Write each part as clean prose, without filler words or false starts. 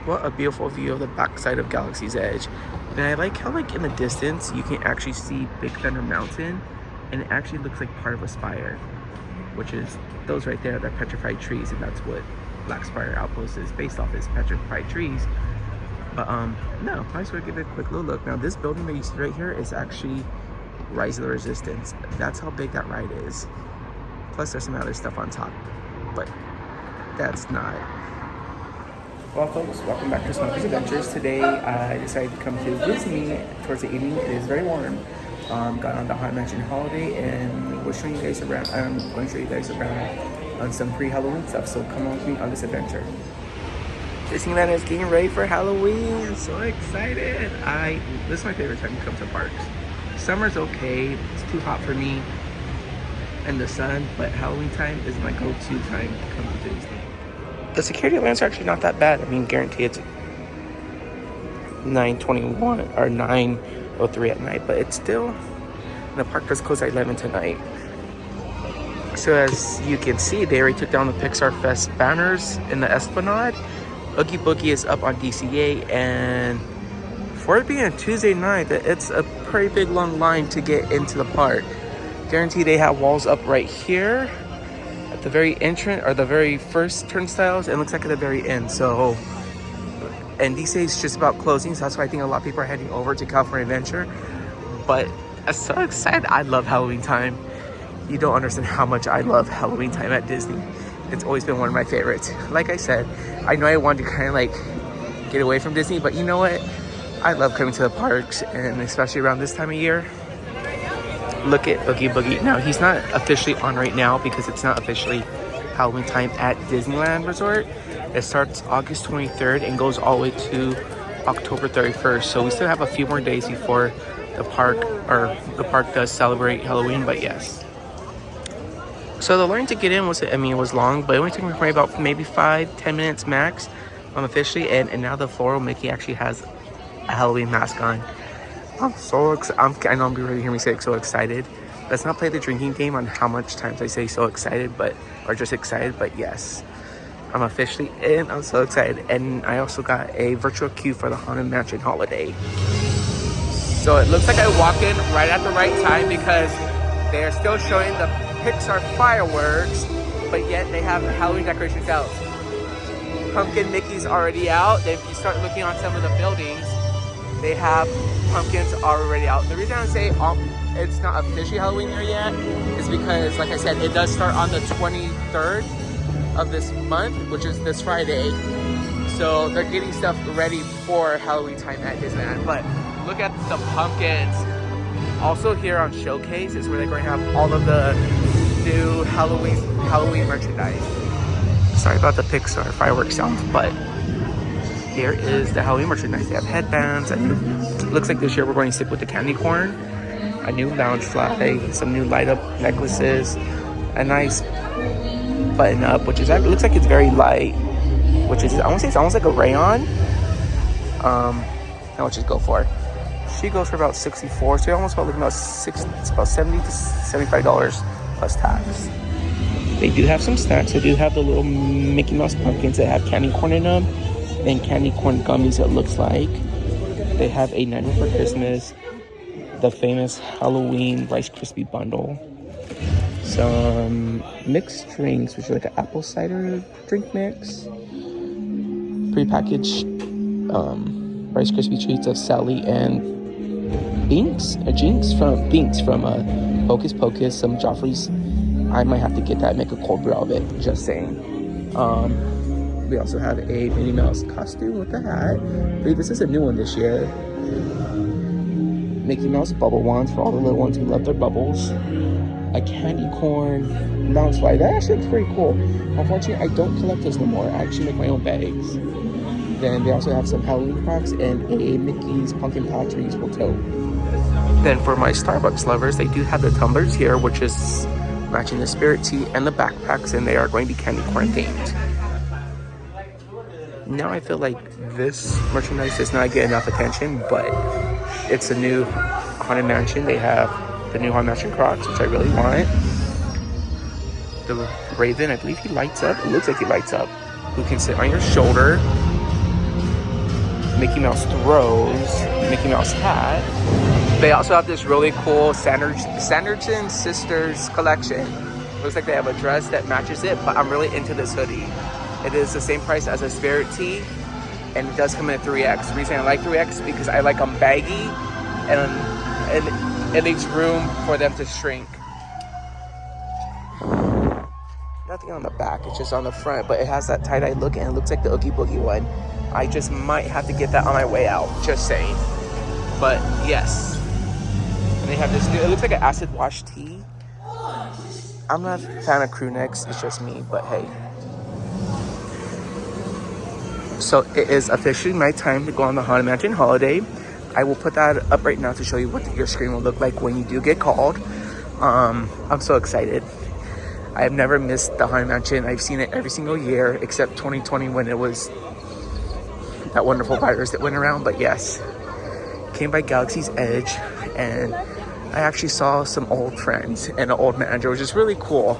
What a beautiful view of the backside of Galaxy's Edge. And I like how, like, in the distance you can actually see Big Thunder Mountain, and it actually looks like part of a spire, which is those right there, they're petrified trees, and that's what Black Spire Outpost is based off, is petrified trees. But no, I just want to give it a quick little look. Now this building that you see right here is actually Rise of the Resistance. That's how big that ride is. Plus there's some other stuff on top, but that's not. Well folks, welcome back to Smuggler Adventures. Today I decided to come to Disney towards the evening. It is very warm. Got on the Haunted Mansion holiday and we're showing you guys around. I'm going to show you guys around on some pre-Halloween stuff, so come on with me on this adventure. Disneyland is getting ready for Halloween. I'm so excited. This is my favorite time to come to parks. Summer's okay, it's too hot for me and the sun, but Halloween time is my go-to time to come to Disney. The security alarms are actually not that bad. I mean, guarantee it's 9:21 or 9:03 at night, but it's still, the park does close at 11 tonight. So as you can see, they already took down the Pixar Fest banners in the Esplanade. Oogie Boogie is up on DCA, and for it being a Tuesday night, it's a pretty big long line to get into the park. Guarantee they have walls up right here at the very entrance, or the very first turnstiles, and it looks like at the very end. So, and DCA is just about closing, so that's why I think a lot of people are heading over to California Adventure. But I'm so excited. I love Halloween time. You don't understand how much I love Halloween time at Disney. It's always been one of my favorites. Like I said, I know I wanted to kind of like get away from Disney, but you know what? I love coming to the parks, and especially around this time of year. Look at Oogie Boogie. Now, he's not officially on right now because it's not officially Halloween time at Disneyland Resort. It starts August 23rd and goes all the way to October 31st. So we still have a few more days before the park does celebrate Halloween, but yes. So the line to get in was long, but it only took me probably about maybe 5-10 minutes max officially, and now the Floral Mickey actually has a Halloween mask on. I'm so excited. I know I'm ready to hear me say so excited. Let's not play the drinking game on how much times I say so excited, or just excited, but yes. I'm officially in. I'm so excited. And I also got a virtual queue for the Haunted Mansion holiday. So it looks like I walked in right at the right time because they're still showing the Pixar fireworks, but yet they have Halloween decorations out. Pumpkin Mickey's already out. If you start looking on some of the buildings, they have pumpkins already out. The reason I say it's not officially Halloween here yet is because, like I said, it does start on the 23rd of this month, which is this Friday. So they're getting stuff ready for Halloween time at Disneyland. But look at the pumpkins. Also here on Showcase is where they're going to have all of the new Halloween merchandise. Sorry about the Pixar fireworks sounds, but here is the Halloween merchandise. They have headbands. It looks like this year we're going to stick with the candy corn, a new lounge flag, some new light up necklaces, a nice button up, which is, it looks like it's very light, which is, I want to say it's almost like a rayon. How much does it go for? She goes for about $64, so you're almost about looking about it's about $70 to $75 plus tax. They do have some snacks. They do have the little Mickey Mouse pumpkins that have candy corn in them, and candy corn gummies, it looks like. They have a Nightmare for Christmas, the famous Halloween Rice Krispie bundle, some mixed drinks, which are like an apple cider drink mix, prepackaged Rice Krispie treats of Sally and Jinx from Hocus Pocus, some Joffrey's. I might have to get that and make a cold brew of it, just saying. We also have a Minnie Mouse costume with a hat. This is a new one this year. Mickey Mouse bubble wands for all the little ones who love their bubbles. A candy corn lounge fly. That actually looks pretty cool. Unfortunately, I don't collect those no more. I actually make my own bags. Then they also have some Halloween cracks and a Mickey's Pumpkin Patch reusable tote. Then for my Starbucks lovers, they do have the tumblers here, which is matching the Spirit Tea and the backpacks, and they are going to be candy corn themed. Now I feel like this merchandise does not get enough attention, but it's a new Haunted Mansion. They have the new Haunted Mansion Crocs, which I really want. The Raven, I believe he lights up. It looks like he lights up. Who can sit on your shoulder. Mickey Mouse throws, Mickey Mouse hat. They also have this really cool Sanderson Sisters collection. Looks like they have a dress that matches it, but I'm really into this hoodie. It is the same price as a Spirit tee, and it does come in a 3X. The reason I like 3X is because I like them baggy, and it leaves room for them to shrink. Nothing on the back, it's just on the front, but it has that tie-dye look, and it looks like the Oogie Boogie one. I just might have to get that on my way out, just saying. But yes, and they have this new, it looks like an acid wash tee. I'm not a fan of crew necks, it's just me, but hey. So it is officially my time to go on the Haunted Mansion holiday. I will put that up right now to show you what your screen will look like when you do get called. I'm so excited. I have never missed the Haunted Mansion. I've seen it every single year except 2020 when it was that wonderful virus that went around. But yes, came by Galaxy's Edge, and I actually saw some old friends and an old manager, which is really cool.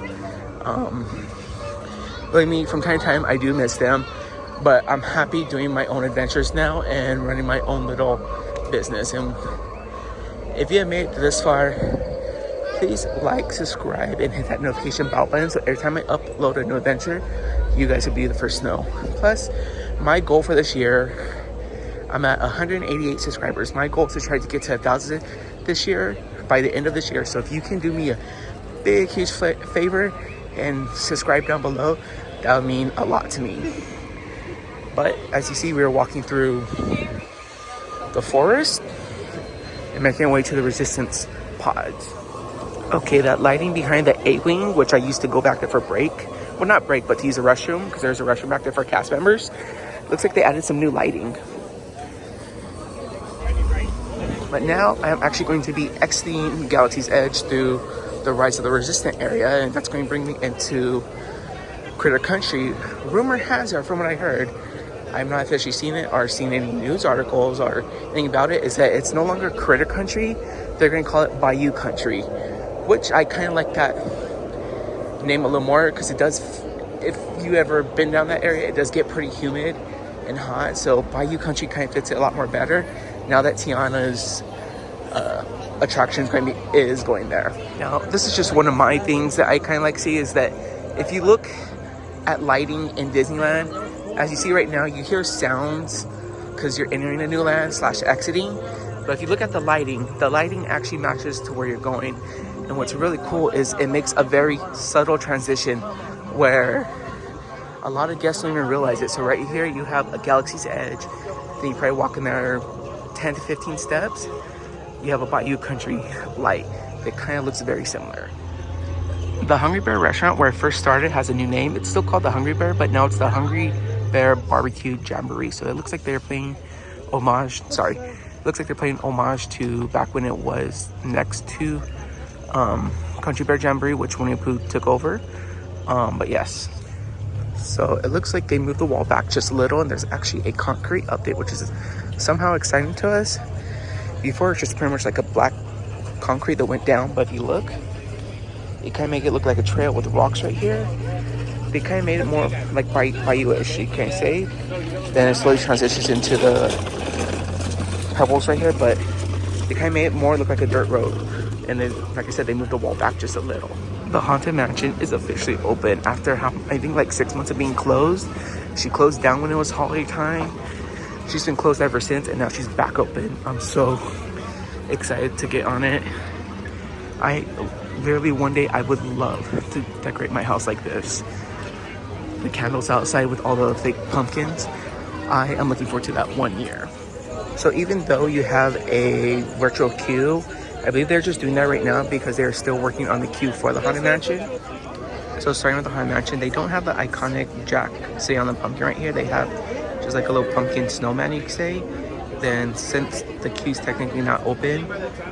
Believe me, from time to time I do miss them, but I'm happy doing my own adventures now and running my own little business. And if you have made it this far, please like, subscribe, and hit that notification bell button so every time I upload a new adventure, you guys will be the first to know. Plus, my goal for this year, I'm at 188 subscribers. My goal is to try to get to 1,000 this year, by the end of this year. So if you can do me a big, huge favor and subscribe down below, that would mean a lot to me. But as you see, we are walking through the forest and making our way to the Resistance pods. Okay, that lighting behind the A-Wing, which I used to go back there for break. Well, not break, but to use a restroom, because there's a restroom back there for cast members. Looks like they added some new lighting. But now I am actually going to be exiting Galaxy's Edge through the Rise of the Resistance area, and that's going to bring me into Critter Country. Rumor has it, from what I heard, I've not officially seen it or seen any news articles or anything about it, is that it's no longer Critter Country. They're going to call it Bayou Country, which I kind of like that name a little more, because it does, if you ever been down that area, it does get pretty humid and hot. So Bayou Country kind of fits it a lot more better now that Tiana's attraction is going there. Now, this is just one of my things that I kind of like to see, is that if you look at lighting in Disneyland, as you see right now, you hear sounds because you're entering a new land / exiting. But if you look at the lighting actually matches to where you're going. And what's really cool is it makes a very subtle transition where a lot of guests don't even realize it. So right here, you have a Galaxy's Edge. Then you probably walk in there 10 to 15 steps. You have a Bayou Country light that kind of looks very similar. The Hungry Bear restaurant where I first started has a new name. It's still called the Hungry Bear, but now it's the Hungry Bear Barbecue Jamboree. So it looks like they're playing homage. Looks like they're playing homage to back when it was next to Country Bear Jamboree, which Winnie the Pooh took over. But yes, so it looks like they moved the wall back just a little, and there's actually a concrete update, which is somehow exciting to us. Before, it's just pretty much like a black concrete that went down, but if you look, it kind of make it look like a trail with rocks right here. They kind of made it more like bayou-ish, you can say. Then it slowly transitions into the pebbles right here, but they kind of made it more look like a dirt road. And then, like I said, they moved the wall back just a little. The Haunted Mansion is officially open after, I think, like 6 months of being closed. She closed down when it was holiday time. She's been closed ever since, and now she's back open. I'm so excited to get on it. Literally, one day I would love to decorate my house like this. The candles outside with all the fake pumpkins. I am looking forward to that one year. So even though you have a virtual queue, I believe they're just doing that right now because they're still working on the queue for the Haunted Mansion. So starting with the Haunted Mansion, they don't have the iconic Jack sitting on the pumpkin right here. They have just like a little pumpkin snowman, you could say. Then since the queue's technically not open,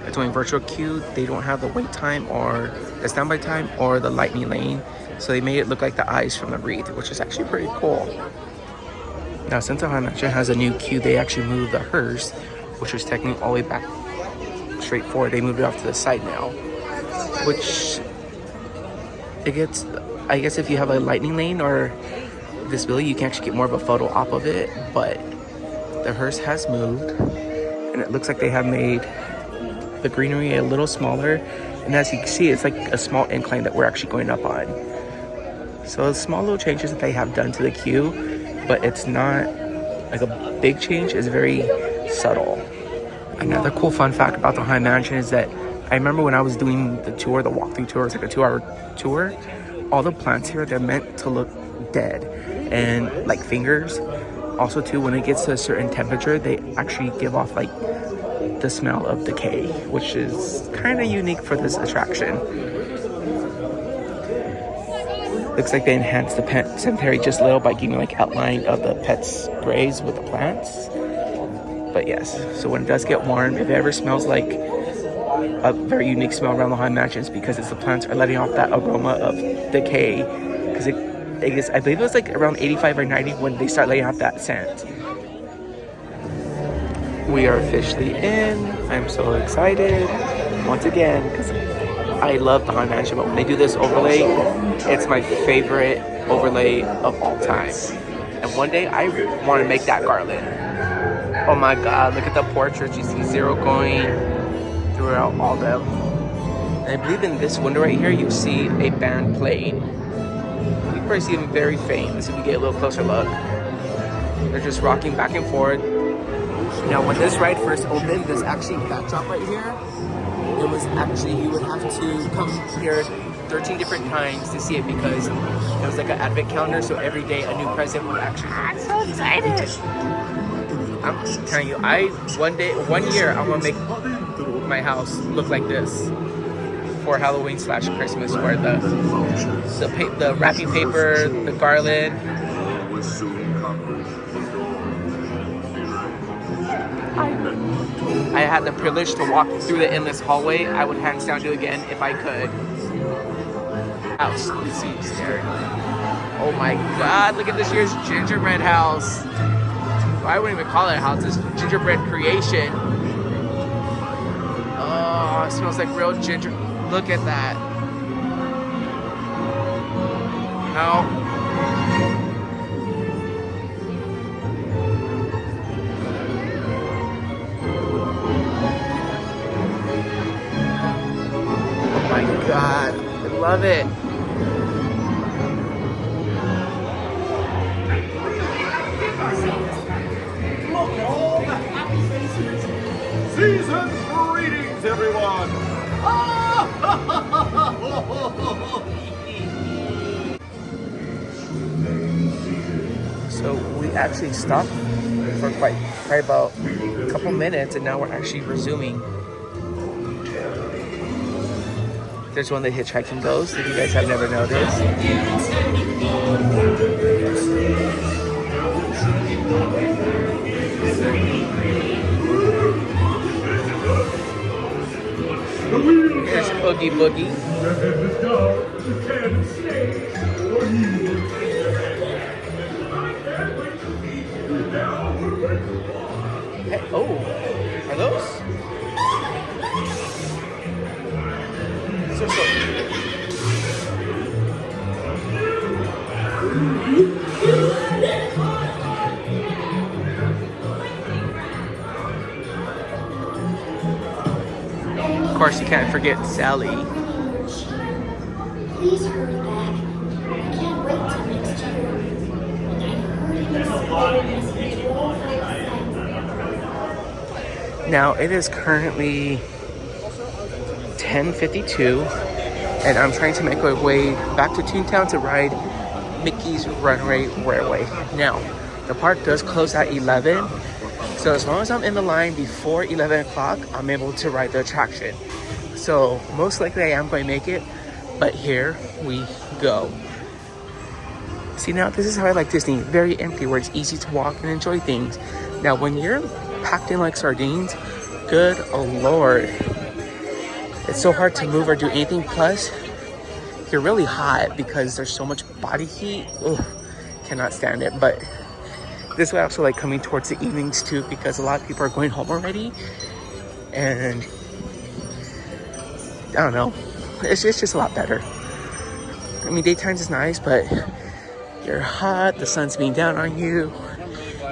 it's only virtual queue, they don't have the wait time or the standby time or the lightning lane. So they made it look like the eyes from the wreath, which is actually pretty cool. Now, since the Haunted Mansion has a new queue, they actually moved the hearse, which was technically all the way back straight forward. They moved it off to the side now, which it gets, I guess if you have a lightning lane or disability, you can actually get more of a photo op of it, but the hearse has moved, and it looks like they have made the greenery a little smaller. And as you can see, it's like a small incline that we're actually going up on. So small little changes that they have done to the queue, but it's not like a big change. It's very subtle. Another cool fun fact about the Haunted Mansion is that I remember when I was doing the tour, the walkthrough tour, it's like a 2-hour tour, all the plants here, they're meant to look dead and like fingers. Also too, when it gets to a certain temperature, they actually give off like the smell of decay, which is kind of unique for this attraction. Looks like they enhanced the pet cemetery just a little by giving like outline of the pet sprays with the plants. But yes, so when it does get warm, if it ever smells like a very unique smell around the Haunted Mansion, it's because the plants are letting off that aroma of decay. Because I believe it was like around 85 or 90 when they start letting off that scent. We are officially in. I'm so excited once again because I love the Haunted Mansion, but when they do this overlay, it's my favorite overlay of all time. And one day I want to make that garland. Oh my god, look at the portraits. You see Zero going throughout all them. And I believe in this window right here, you see a band playing. You can probably see them very faint. Let's see if we get a little closer look. They're just rocking back and forth. Now, when this ride first opened, this actually backdrop right here, it was actually, you would have to come here 13 different times to see it because it was like an advent calendar, so every day a new present would actually. I'm so excited! I'm telling you, one year, I'm gonna make my house look like this for Halloween / Christmas, where the wrapping paper, the garland. I had the privilege to walk through the endless hallway. I would hands down do it again if I could. House, you see there. Oh my god, look at this year's gingerbread house. I wouldn't even call it a house, it's gingerbread creation. Oh, it smells like real ginger. Look at that. How? Oh my god, I love it. Season's greetings, everyone! So we actually stopped for quite about a couple minutes, and now we're actually resuming. There's one that hitchhiking goes, if you guys have never noticed. Here's Oogie Boogie. Hey, oh, are those? So. Of course, you can't forget Sally. Please hurry back. I can't wait till next year. And I heard Now it is currently 10:52, and I'm trying to make my way back to Toontown to ride Mickey's Runaway Railway. Now, the park does close at 11, so as long as I'm in the line before 11 o'clock, I'm able to ride the attraction. So most likely I am going to make it, but here we go. See, now this is how I like Disney, very empty, where it's easy to walk and enjoy things. Now when you're packed in like sardines, good lord, it's so hard to move or do anything. Plus you're really hot because there's so much body heat. Ugh, cannot stand it. But this way I also like coming towards the evenings too, because a lot of people are going home already, and I don't know, it's just a lot better. I mean, daytimes is nice, but you're hot, the sun's beating down on you,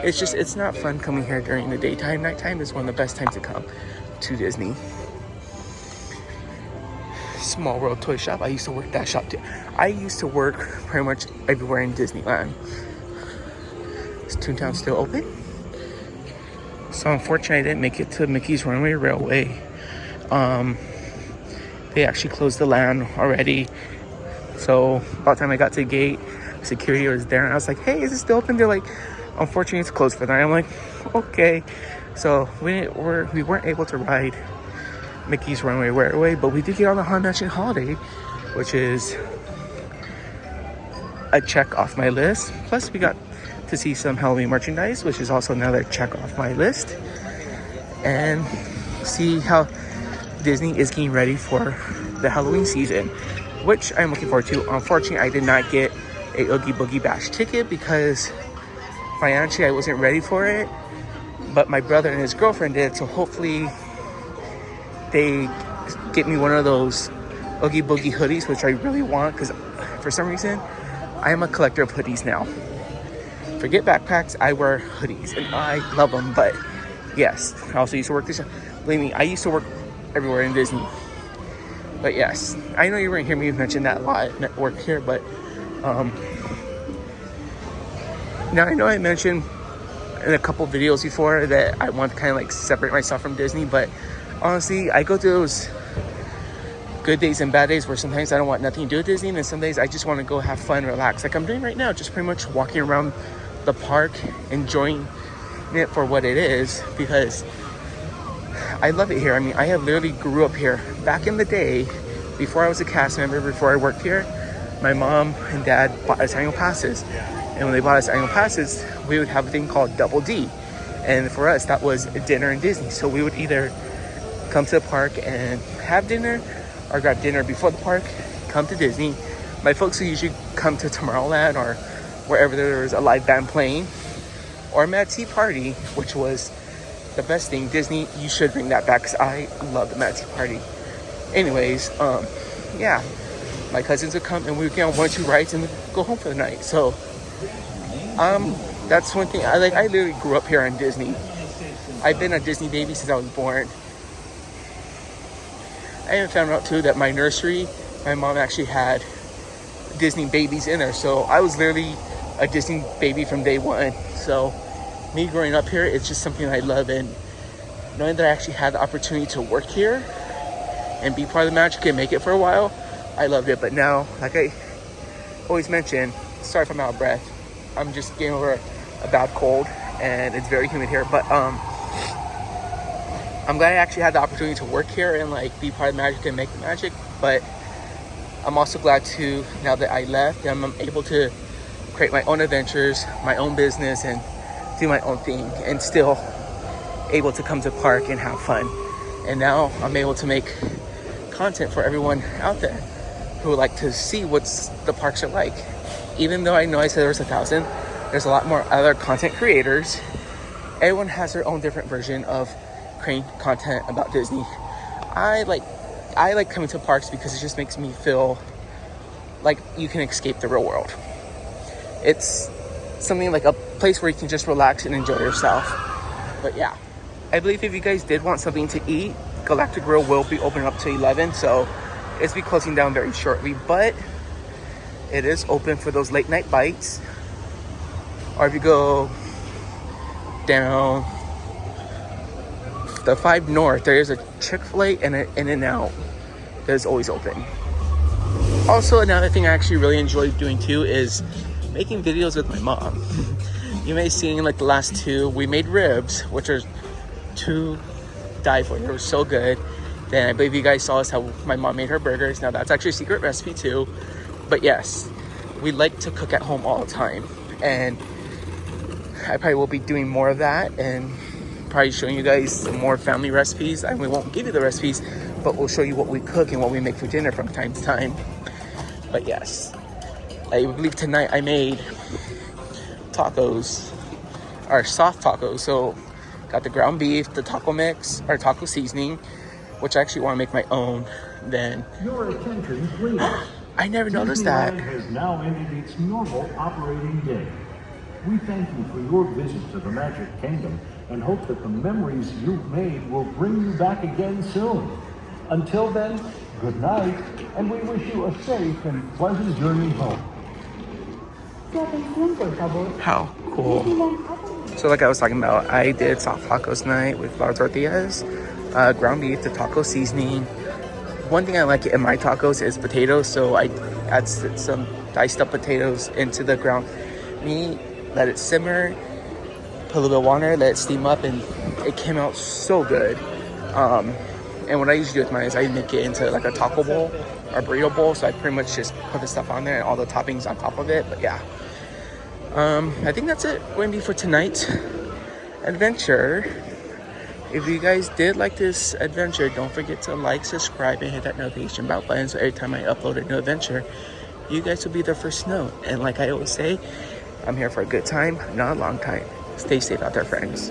it's not fun coming here during the daytime. Nighttime is one of the best times to come to Disney. Small World Toy Shop. I used to work that shop too. I used to work pretty much everywhere in Disneyland. Is Toontown still open? So unfortunately I didn't make it to Mickey's Runaway Railway. They actually closed the land already. So by the time I got to the gate, security was there and I was like, hey, is it still open? They're like, unfortunately it's closed for the night. I'm like, okay. So we weren't able to ride Mickey's Runaway Railway, but we did get on the Haunted Mansion Holiday, which is a check off my list. Plus we got to see some Halloween merchandise, which is also another check off my list, and see how Disney is getting ready for the Halloween season, which I'm looking forward to. Unfortunately, I did not get a Oogie Boogie Bash ticket because financially I wasn't ready for it, but my brother and his girlfriend did, so hopefully they get me one of those Oogie Boogie hoodies, which I really want, because for some reason I am a collector of hoodies now. Forget backpacks, I wear hoodies and I love them. But yes, I also used to work this. Believe me, I used to work everywhere in Disney. But yes, I know you were gonna hear me mention that a lot at work here, but now I know I mentioned in a couple videos before that I want to kind of like separate myself from Disney, but honestly, I go through those good days and bad days where sometimes I don't want nothing to do with Disney, and then some days I just want to go have fun, relax, like I'm doing right now, just pretty much walking around the park, enjoying it for what it is, because I love it here. I mean, I have literally grew up here. Back in the day, before I was a cast member, before I worked here, my mom and dad bought us annual passes, and when they bought us annual passes, we would have a thing called Double D, and for us that was dinner in Disney. So we would either come to the park and have dinner, or grab dinner before the park, come to Disney. My folks would usually come to Tomorrowland or wherever there was a live band playing, or Mad Tea Party, which was the best thing. Disney, you should bring that back because I love the Mad Tea Party. Anyways, yeah, my cousins would come and we would get on 1 or 2 rides and go home for the night. So that's one thing I like. I literally grew up here on Disney. I've been a Disney baby since I was born. I even found out too that my nursery, my mom actually had Disney babies in there, so I was literally a Disney baby from day one. So me growing up here, it's just something I love, and knowing that I actually had the opportunity to work here and be part of the magic and make it for a while, I loved it. But now, like I always mention, sorry if I'm out of breath, I'm just getting over a bad cold and it's very humid here, but I'm glad I actually had the opportunity to work here and like be part of the magic and make the magic. But I'm also glad to, now that I left, I'm able to create my own adventures, my own business, and do my own thing, and still able to come to the park and have fun. And now I'm able to make content for everyone out there who would like to see what's the parks are like. Even though I know I said there was 1,000, there's a lot more other content creators. Everyone has their own different version of creating content about Disney. I like coming to parks because it just makes me feel like you can escape the real world. It's something like a place where you can just relax and enjoy yourself. But yeah, I believe if you guys did want something to eat, Galactic Grill will be opening up to 11, so it's be closing down very shortly, but it is open for those late night bites. Or if you go down the 5 North, there is a Chick-fil-A and an In-N-Out that is always open. Also, another thing I actually really enjoy doing too is making videos with my mom. You may have seen like the last 2, we made ribs, which are to die for. They were so good. Then I believe you guys saw us how my mom made her burgers. Now that's actually a secret recipe too. But yes, we like to cook at home all the time, and I probably will be doing more of that and probably showing you guys some more family recipes. And we won't give you the recipes, but we'll show you what we cook and what we make for dinner from time to time. But yes, I believe tonight I made tacos, or soft tacos. So got the ground beef, the taco mix, or taco seasoning, which I actually want to make my own. Then your attention, please. I never noticed that. Disneyland has now ended its normal operating day. We thank you for your visit to the Magic Kingdom and hope that the memories you've made will bring you back again soon. Until then, good night, and we wish you a safe and pleasant journey home. How cool. So like I was talking about, I did soft tacos night with La Tortillas, ground beef, the taco seasoning. One thing I like in my tacos is potatoes, so I add some diced up potatoes into the ground meat, let it simmer, put a little bit of water, let it steam up, and it came out so good. And what I usually do with mine is I make it into like a taco bowl or burrito bowl, so I pretty much just put the stuff on there and all the toppings on top of it. But yeah, I think that's it going to be for tonight's adventure. If you guys did like this adventure, don't forget to like, subscribe, and hit that notification bell button so every time I upload a new adventure, you guys will be the first to know. And like I always say, I'm here for a good time, not a long time. Stay safe out there, friends.